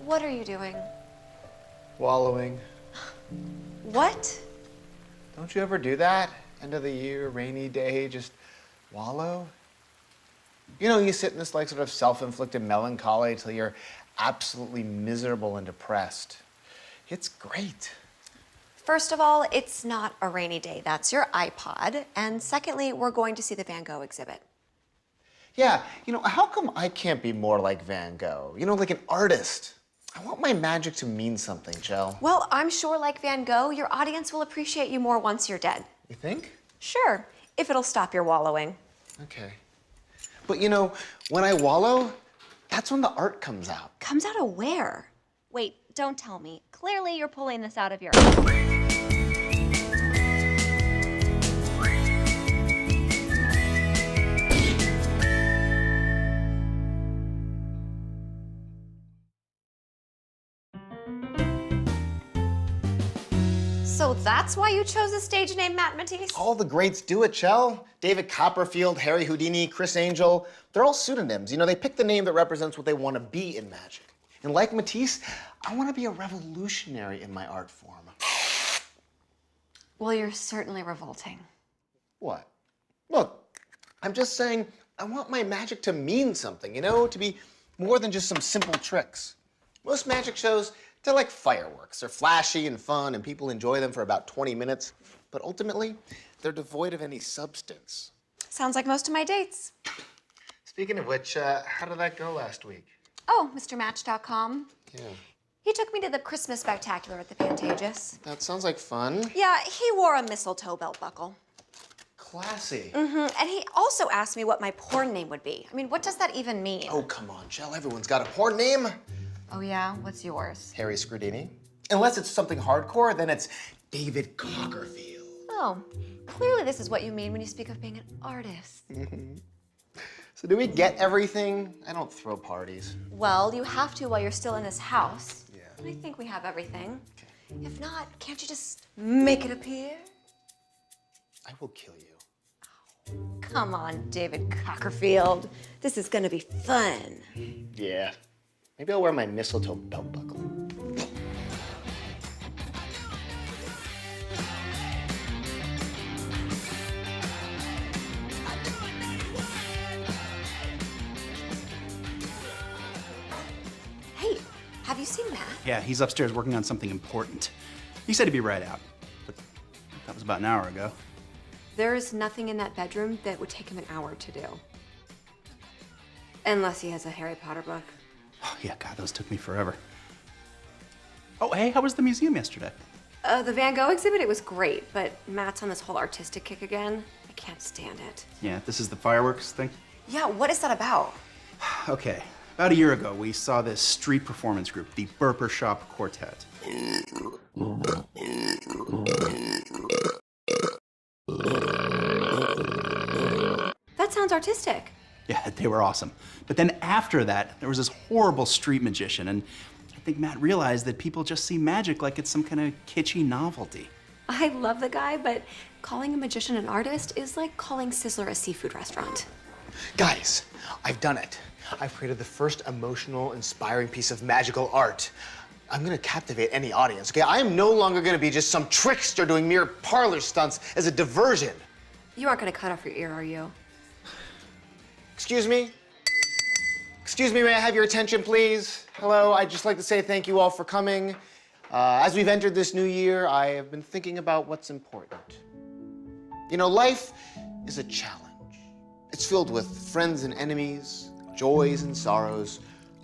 What are you doing? Wallowing. What? Don't you ever do that? End of the year, rainy day, just wallow? You know, you sit in this like sort of self-inflicted melancholy till you're absolutely miserable and depressed. It's great. First of all, it's not a rainy day. That's your iPod. And secondly, we're going to see the Van Gogh exhibit. Yeah, you know, how come I can't be more like Van Gogh? You know, like an artist. I want my magic to mean something, Chell. Well, I'm sure like Van Gogh, your audience will appreciate you more once you're dead. You think? Sure, if it'll stop your wallowing. Okay. But you know, when I wallow, that's when the art comes out. Comes out of where? Wait, don't tell me. Clearly you're pulling this out of your... So that's why you chose a stage name, Matt Matisse? All the greats do it, Chell. David Copperfield, Harry Houdini, Chris Angel. They're all pseudonyms. You know, they pick the name that represents what they want to be in magic. And like Matisse, I want to be a revolutionary in my art form. Well, you're certainly revolting. What? Look, I'm just saying I want my magic to mean something, you know, to be more than just some simple tricks. Most magic shows, they're like fireworks. They're flashy and fun, and people enjoy them for about 20 minutes. But ultimately, they're devoid of any substance. Sounds like most of my dates. Speaking of which, how did that go last week? Oh, MrMatch.com. Yeah. He took me to the Christmas Spectacular at the Pantages. That sounds like fun. Yeah, he wore a mistletoe belt buckle. Classy. And he also asked me what my porn name would be. I mean, what does that even mean? Oh, come on, Chell. Everyone's got a porn name. Oh, yeah? What's yours? Harry Scrudini. Unless it's something hardcore, then it's David Copperfield. Oh, clearly this is what you mean when you speak of being an artist. So do we get everything? I don't throw parties. Well, you have to while you're still in this house. Yeah. I think we have everything. Okay. If not, can't you just make it appear? I will kill you. Come on, David Copperfield. This is gonna be fun. Yeah. Maybe I'll wear my mistletoe belt buckle. Hey, have you seen Matt? Yeah, he's upstairs working on something important. He said he'd be right out, but that was about an hour ago. There is nothing in that bedroom that would take him an hour to do. Unless he has a Harry Potter book. Oh, yeah, God, those took me forever. Oh, hey, how was the museum yesterday? The Van Gogh exhibit, it was great, but Matt's on this whole artistic kick again. I can't stand it. Yeah, this is the fireworks thing? Yeah, what is that about? Okay, about a year ago, we saw this street performance group, the Burper Shop Quartet. That sounds artistic. Yeah, they were awesome. But then after that, there was this horrible street magician, and I think Matt realized that people just see magic like it's some kind of kitschy novelty. I love the guy, but calling a magician an artist is like calling Sizzler a seafood restaurant. Guys, I've done it. I've created the first emotional, inspiring piece of magical art. I'm gonna captivate any audience, okay? I am no longer gonna be just some trickster doing mere parlor stunts as a diversion. You aren't gonna cut off your ear, are you? Excuse me? Excuse me, may I have your attention, please? Hello, I'd just like to say thank you all for coming. As we've entered this new year, I have been thinking about what's important. You know, life is a challenge. It's filled with friends and enemies, joys and sorrows,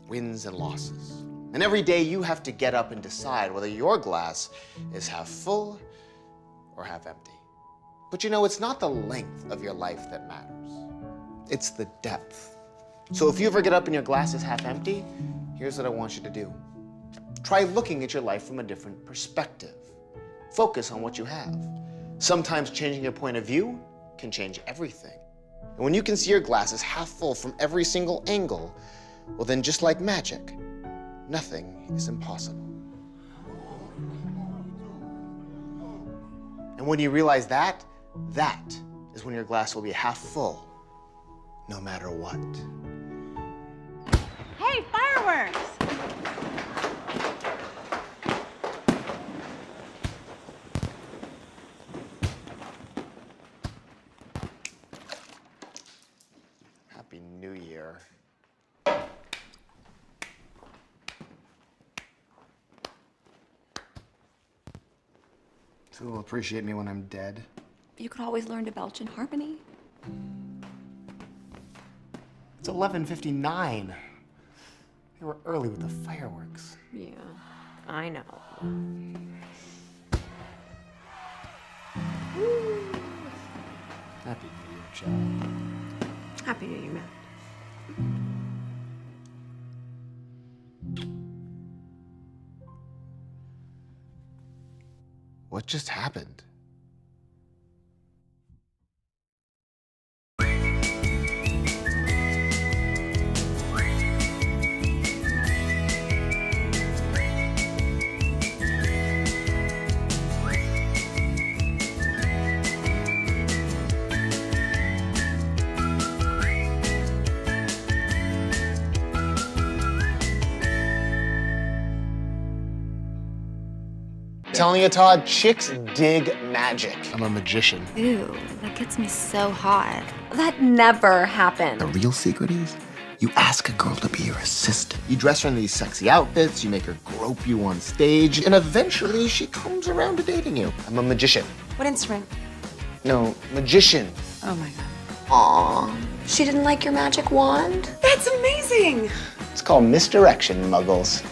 wins and losses. And every day you have to get up and decide whether your glass is half full or half empty. But you know, it's not the length of your life that matters. It's the depth. So if you ever get up and your glass is half empty, here's what I want you to do. Try looking at your life from a different perspective. Focus on what you have. Sometimes changing your point of view can change everything. And when you can see your glass is half full from every single angle, well then just like magic, nothing is impossible. And when you realize that, that is when your glass will be half full, no matter what. Hey, fireworks! Happy New Year. So you'll appreciate me when I'm dead. You could always learn to belch in harmony. It's 11:59. You were early with the fireworks. Yeah, I know. Happy New Year, Joe. Happy New Year, Matt. What just happened? Telling you, Todd, chicks dig magic. I'm a magician. Ew, that gets me so hot. That never happened. The real secret is you ask a girl to be your assistant. You dress her in these sexy outfits, you make her grope you on stage, and eventually she comes around to dating you. I'm a magician. What instrument? No, magician. Oh my God. Aw, she didn't like your magic wand? That's amazing. It's called misdirection, muggles.